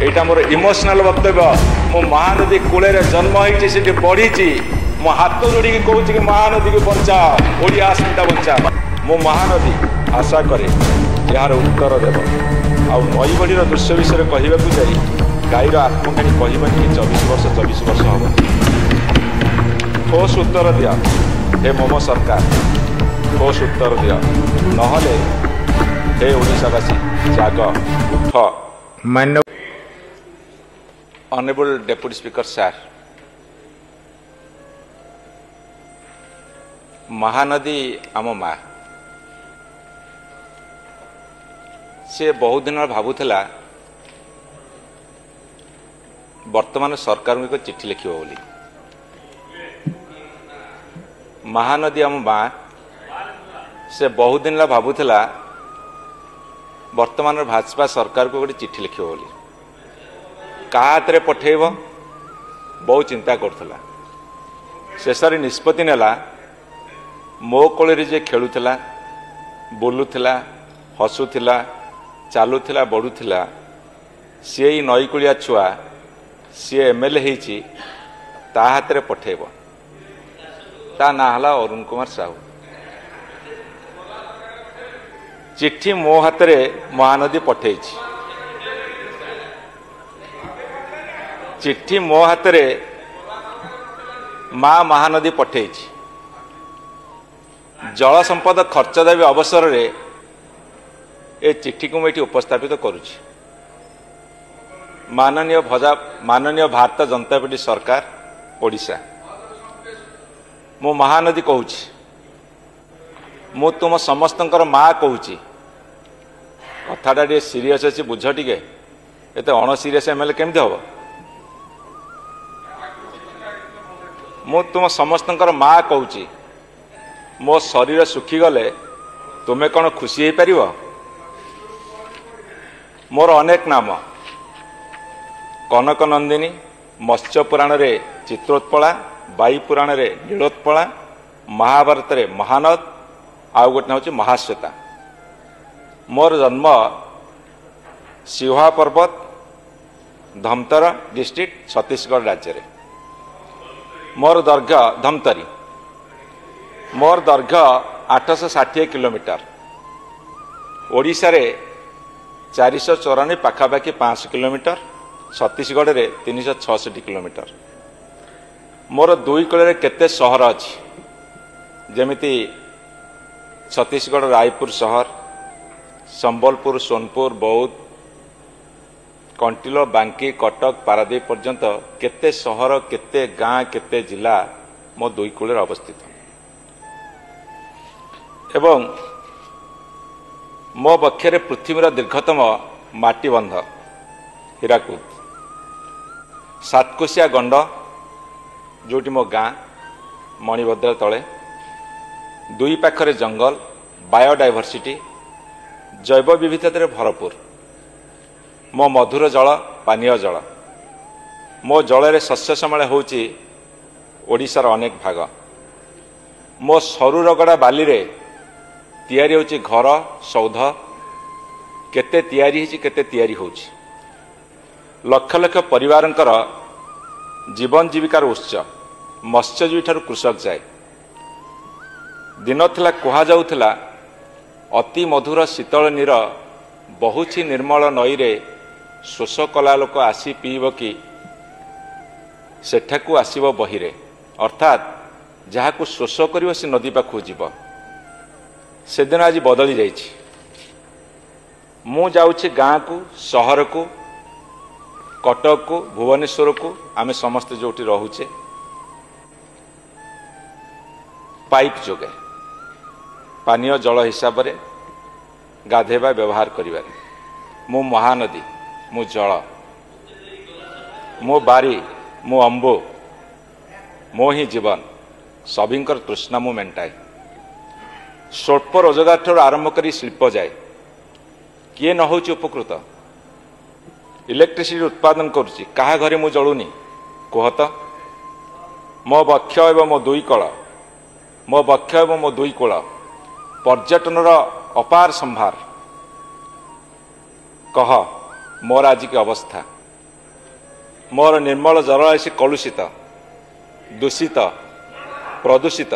यहाँ more emotional वक्तव्य। मो महानदी कूल जन्म होती बढ़ी मो हाथ जोड़ी कहूँ कि महानदी को बचा ओडिया अस्मिता बचा। मो महानदी आशा करे यार उत्तर देव आ नई बड़ी दृश्य विषय कहवाक जाई गाईर आत्मकाणी कहबनी 24 वर्ष हम ठोस उत्तर दिया हे मोमो सरकार ठोस उत्तर दिया नहले हे ओडिशावासी जाग उठ। मान्य honourable deputy speaker sir, Mahanadi आम माँ से बहुत दिन भावुला वर्तमान सरकार को चिट्ठी लिख बोली। महानदी आम माँ से बहुत दिन भावुला वर्तमान भाजपा सरकार को गोटे चिट्ठी लिख बोली। क्या हाथ में पठेब बहुत चिंता करुला। शेष निष्पत्ति नेला मो कोल जे खेलुला बुलूला हसुला चलुला बढ़ुला सी नईकूलिया छुआ सी एमएलए होती ता हाथ में पठेब। ता ना है अरुण कुमार साहू। चिट्ठी मो हाथ में महानदी पठे। चिट्ठी मो हाथ में माँ महानदी पठे। जल संपद खर्च दाबी अवसर रे ए चिट्ठी को मुझे उपस्थापित करुच्ची। माननीय भारतीय जनता पार्टी सरकार ओडिशा मो महानदी कहूँ मु तुम समस्तंकर माँ कहूँ कथाटा सीरीयस अच्छी बुझ टे एत अण सीरीयस एमएलए केमती हम मु तुम समस्तंकर माँ कहूँ मो शरीर सुखीगले तुम्हें कौन खुशी हो पार। मोर अनेक नाम कनक नंदिनी मत्स्य पुराण रे चित्रोत्पला बाई पुराण रे नीलोत्पला महाभारत रे महानद आउ गोटे हूँ महाश्वेता। मोर जन्म सिंहा पर्वत धमतर डिस्ट्रिक्ट छत्तीसगढ़ राज्य रे। मोर दैर्घ्य धमतरी मोर दैर्घ्य 860 किलोमीटर ओडिशा रे 494 पाखापाखि 500 किलोमीटर छत्तीसगढ़ रे 366 किलोमीटर। मोर दुई कूल केते सहर अच्छी जमीती छत्तीसगढ़ रायपुर शहर संबलपुर सोनपुर बौद्ध कंटिलो बांकी कटक पारादीप पर्यंत केते सहर केते गाँ केते जिला मो दुई कूल अवस्थित एवं मो बक्षे पृथ्वीर दीर्घतम माटीबंध हीराकुद सातकोशिया गंड जोटी मो गाँ मणिभद्र तले दुई पाखरे जंगल बायोडाइवर्सिटी जैव विविधता भरपूर मो मधुर जल पानीय जल मो जल शस्य श्यामल होची ओडिशार अनेक भाग मो सरू रगड़ा बाली रे तैयारी होची घर सौध केते तैयारी होची केते तैयारी होची लक्ष लक्ष परिवारंकर जीवन जीविकार उत्स मत्स्यजीवी ठारू कृषक जाए दिन थिला कुहा जाउथिला अति मधुर शीतल नीर बहुची निर्मल नई रे शोष कला लोक आसी पीब कि सेठाकू आसीब बहिरे अर्थात जहाकू शोष करिव से नदी पाखु जीव से दिन आज बदली जाइछि। मु जाउछि गाँ को शहर को कटक को भुवनेश्वर को आमे समस्त जोटी रहुचे पाइप जोगे पानीय जल हिसाब रे गाधेबा व्यवहार करिबारे मु महानदी मु जल मो बारी मो अंबो मो ही जीवन सभिंकर तृष्णा मु मेंटाए स्वल्प रोजगार ठार आरंभ करी शिल्प जाए किए न होची उपकृत इलेक्ट्रिसिटी उत्पादन करुच्ची कहा घरे मु जलुनी कहत मो बक्ष एवं मो दुई कल मो बक्ष एवं मो दुई कूल पर्यटन अपार संभार कह मोर आज की अवस्था मोर निर्मल जल आसी कलुषित दूषित प्रदूषित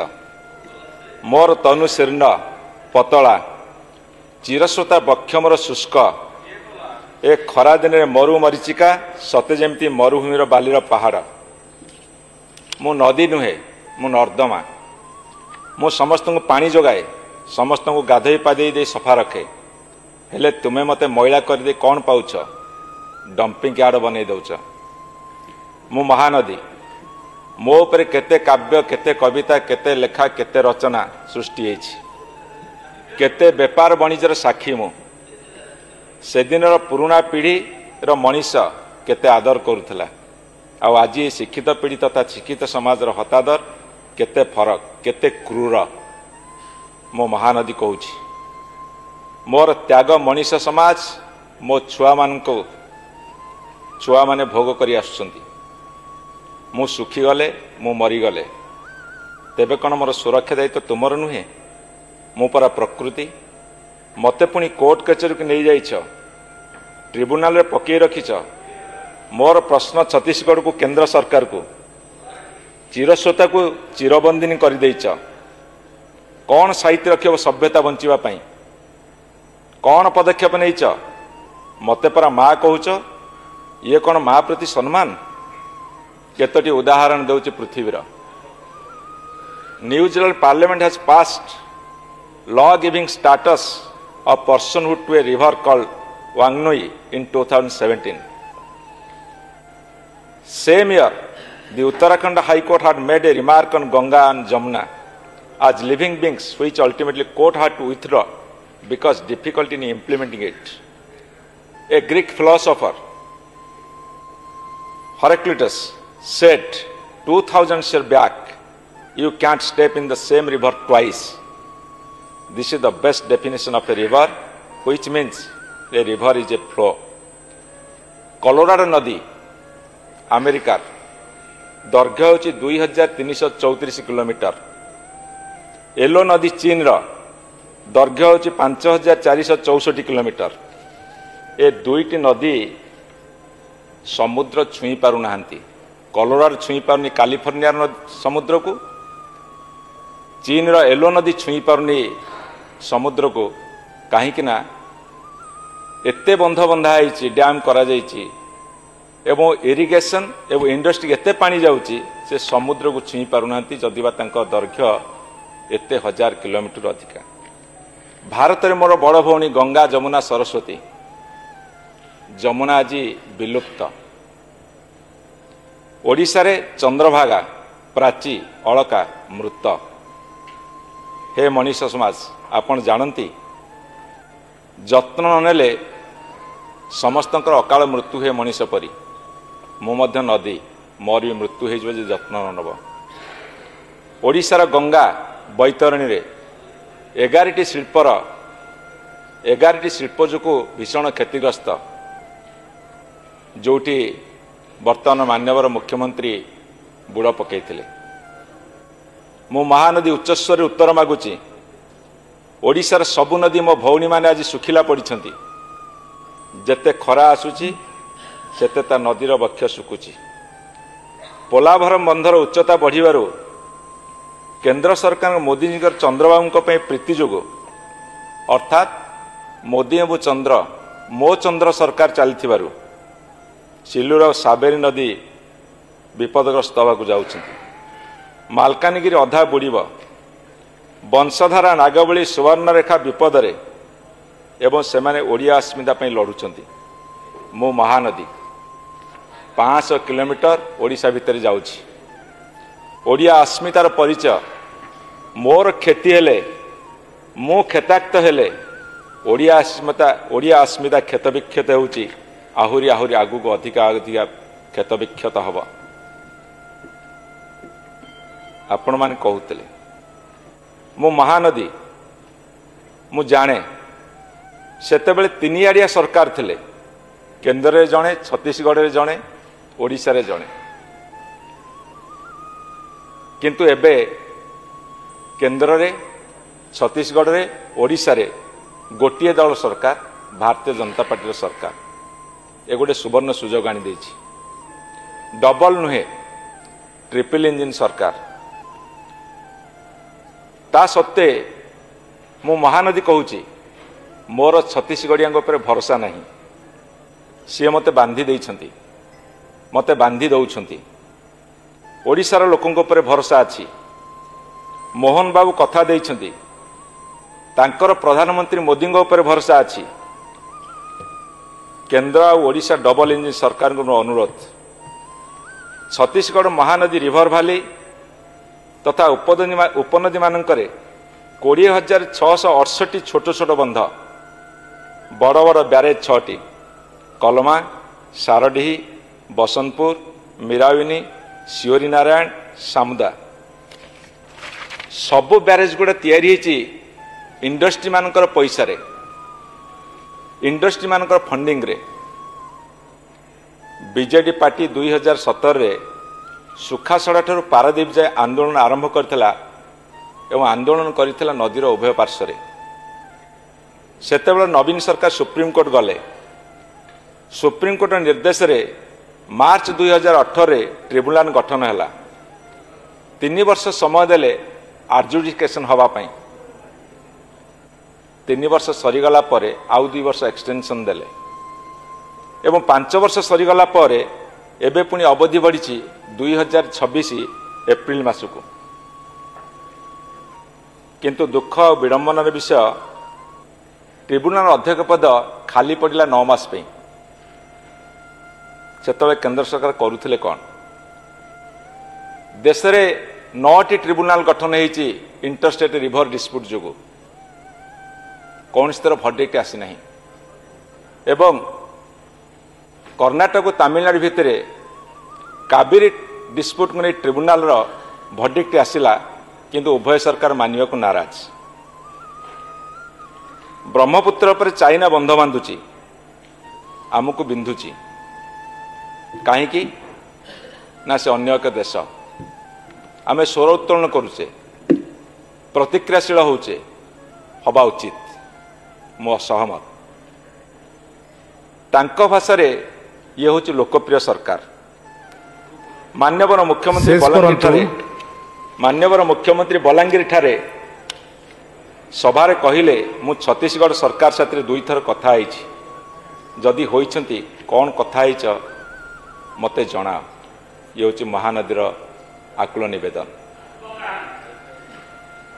मोर तनु शीर्ण पतला चिरस्रोता बक्ष मोर शुष्क ए खरा दिन मरु मरीचिका सते जमती मरुभूमिर बालीर पहाड़ मु नदी नुहे मु नर्दमा मु समस्त को पानी जोगाए समस्त को गाधई पाधई दे सफा रखे हेले तुमे मते मैला कर दे कौन पाउछ डंपिंग यार्ड बनै दउछ मु महानदी मो पर केते काव्य केते कविता केते लेखा केते रचना सृष्टि होइछि केते व्यापार वाणिज्यर साक्षी मु से दिन पुराणा पीढ़ी मनीष केते आदर करुला आज शिक्षित पीढ़ी तथा शिक्षित समाज हतादर केते फरक केते क्रूर मो महानदी कहूँ मोर त्याग मनीष समाज मो छुआ माने भोग करी आसुछंती मु सुखी गले मु मरीगले तेबे कौन मोर सुरक्षा दायित्व तुमर नुहे मु परा प्रकृति मते पुणी कोर्ट कचेरी को नहीं जाइछ ट्रिब्यूनाल रे पकई रखिछ मोर प्रश्न छत्तीसगढ़ को केंद्र सरकार को चिरस्रोता को चिरबंदिनी कर देइछ कौन साहित्य रख सभ्यता बंचिबा पई कौन पदक्षेप नहींच मते परा माँ कहूच ये कौन माँ प्रति सम्मान केतोटी उदाहरण दउची पृथ्वीर New Zealand parliament has passed law giving status of personhood to a river called Wangnui in 2017. Same year, the Uttarakhand High Court had made a remark on Ganga and Jamuna as living beings, which ultimately court had to withdraw because difficulty in implementing it. A Greek philosopher, Heraclitus, said 2000 years back, you can't step in the same river twice. This is the best definition of a river, which means a river is a flow. Colorado नदी अमेरिकार दैर्घ्य होची 2334 kilometre. Yellow नदी चीन रो दैर्घ्य होची 5464 kilometre. ए दुईटी नदी समुद्र छुई पारु नाहंती। Colorado छुई पारुनी कैलिफोर्निया समुद्र को, चीन रो येलो नदी छुई पारुनी समुद्र को कहीं ना एते बंध बंधा डैम करा एवं इरिगेशन एवं इंडस्ट्री एते पानी जाउची से समुद्र को छुई पारुना जदिबा दैर्घ्य एते 1000 किलोमीटर अधिका। भारत में मोर बड़ भौणी गंगा जमुना सरस्वती जमुना आज विलुप्त। ओडिशा रे चंद्रभागा प्राची अलका मृत। हे मनीष समाज आपण जानती जत्न ननेले समस्तंकर अकाल मृत्यु हे मनीष परी मु मध्य नदी मोर भी मृत्यु हो जत्न नब। ओडिशार गंगा बैतरणी रे 11टी शिल्प जो भीषण क्षतिग्रस्त जोटी वर्तमान मान्यवर मुख्यमंत्री बुड़ पकई मु महानदी उच्चस्वर उत्तर मागुची ओडिशार सबु नदी मो भौणी माने आज सुखिला पड़िछंती। जेते खरा आसुची सेते ता नदीर बक्ष सुकुची। पोलाभरम बंधर उच्चता बढ़िबारु केंद्र सरकार मोदी जी चंद्रबाबू प्रीति जोगु अर्थात मोदी एवं चंद्र मो चंद्र सरकार चलथिबारु सिल्लूर और साबेरी नदी विपदग्रस्त होगा जाउछंती। मालकानगिरी अधा बुड़ीब। वंशधारा नागबली सुवर्णरेखा विपदरे एवं सेमाने ओडिया अस्मिता पई लड़ुछंती। मो महानदी 500 किलोमीटर ओडिशा भितर जाउछि। ओडिया अस्मितार परिचय मोर खेती हेले मु खेताक्त हेले ओडिया अस्मिता क्षत विक्षत होउछि आहुरी आहुरी आगु को अधिका अधिका क्षत विक्षत हब। आपण माने कहूतले मो महानदी मु जाने सेतेबेले तीनिआड़िया सरकार थिले केंद्र रे जणे छत्तीसगढ़ रे जणे ओडिशा रे जणे किंतु एबे केंद्र रे छत्तीसगढ़ रे ओडिशा रे गोटिए दल सरकार भारतीय जनता पार्टी सरकार ए गोटे सुवर्ण सुजोग आनी देछि। डबल नुहे ट्रिपल इंजिन सरकार ता सत्ते मु महानदी कहूची मोर छत्तीसगढ़िया भरोसा नहीं सी मते बांधी देइछंती मते बांधी दौछंती ओडिशार लोकों भरोसा अच्छी मोहन बाबू कथा देइछंती तांकर प्रधानमंत्री मोदी भरोसा अच्छी केंद्र और ओडिशा डबल इंजिन सरकार को अनुरोध छत्तीसगढ़ महानदी रिभर भैली तथा उपनदी मानकरे 20,668 छोट छोट बंध बड़ बड़ ब्यारेज 6टी कलमा सारडीही बसंतपुर मीराविनी शिवरी नारायण सामुदा सबु ब्यारेज गुड़ा तैयारी इंडस्ट्री मानकर पैसा रे इंडस्ट्री मानकर फंडिंग रे बीजेडी पार्टी 2017 रे सुखासड़ा ठारू पारादीप जाए आंदोलन आरंभ करथिला एवं आंदोलन करथिला नदीर उभय पार्श्व सेतेबेले नवीन सरकार सुप्रीम कोर्ट गले सुप्रीम कोर्ट निर्देश रे मार्च 2018 रे ट्रिब्यूनल गठन हैला 3 वर्ष समय देले आडजुडिकेशन हवा पई 3 वर्ष सरीगला परे आउ 2 वर्ष एक्सटेंशन देले एवं 5 वर्ष सरीगला परे एबे पुणी अवधि बढ़ी 2026 एप्रिल मास को किंतु दुख और विडंबनार विषय ट्रिब्यूनल अध्यक्ष पद खाली पड़ा 9 मास पे से केंद्र सरकार करुले कौन देश में 9टी ट्रिब्यूनल गठन होती इंटरस्टेट रिभर डिस्प्यूट जो कौन तरह भर्डिक्ट आसी ना एवं कर्णाटक और तमिलनाडु भितर कावेरी डिस्प्यूट को नहीं ट्रिब्यूनल भर्डिक्ट आसला किंतु उभय सरकार मानिया को नाराज ब्रह्मपुत्र पर चाइना बंध बांधुची आमको बिंधुची कहीं ना से अन्य एक देश आमे स्वर उत्तोलन करुचे प्रतिक्रियाशील होचे हवा उचित मो असहमत तांको भाषा रे ये हूँ लोकप्रिय सरकार मान्यवर मुख्यमंत्री बलांगीर ठारे सभारे कहिले मु छत्तीसगढ़ सरकार साथ 2 थर कथा जदि होइछंती कौन कथा मते जना ये हूँ महानदीर आकुल निवेदन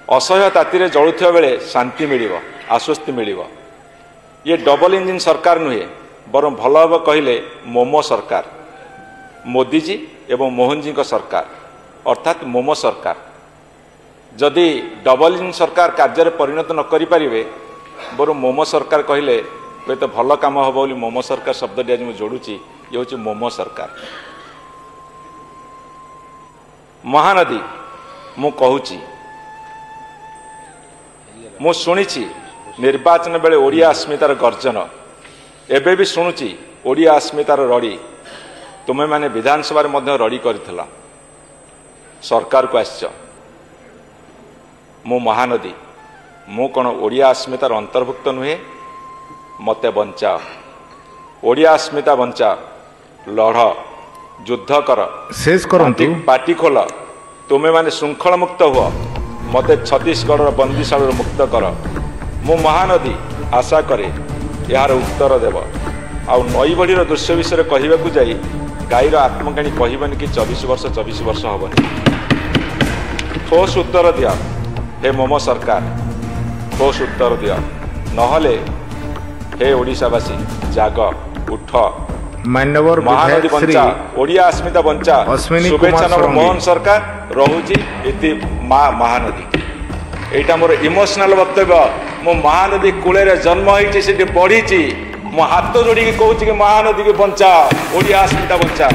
असह्य ताती जलुवा बेले शांति मिल आश्वस्ति मिल ये डबल इंजिन सरकार नुहे बर भल हम कहले मोमो सरकार मोदीजी एवं मोहन जी सरकार अर्थात मोमो सरकार जदि डबल इंजिन सरकार कार्य परिणत न करि परिबे बर मोमो सरकार कहले हुए तो भल काम हम बोली मोमो सरकार शब्द आज मुझे जोड़ुची ये हूँ मोमो सरकार महानदी मु कहूची मु शुणी निर्वाचन बेले ओडिया अस्मितार गर्जन एबे भी शुणुची ओडिया अस्मितार रड़ी तुम्हें माने विधानसभा रड़ी कर सरकार को आस मु महानदी मु कौन ओडिया अस्मितार अंतर्भुक्त नुहे मते बंचा ओडिया अस्मिता बंचा लढ़ युद्ध कर शेष करंतु पार्टी खोल तुम्हें माने श्रृंखला मुक्त हुआ मते छत्तीसगढ़ बंदीशाल मुक्त कर मु महानदी आशा करे यार उत्तर देव आउ नई बढ़ीर दृश्य विषय कहवाक जाई गाईर आत्मकाणी कहबनी कि 24 वर्ष हबनी ठोस उत्तर दिया हे मोमो सरकार ठोस उत्तर दिया नहले हे ओडिशावासी जाग उठ मान्यवर महानदी बंचा ओडिया अस्मिता बंचा शुभेच्छा नगर मोहन सरकार रहुची इति महानदी एटा मोर इमोशनल वक्तव्य मो महानदी कूले जन्म होती बढ़ी मो हाथ जोड़ी कहूँ कि महानदी की बंचा ओडिया अस्मिता बंचा।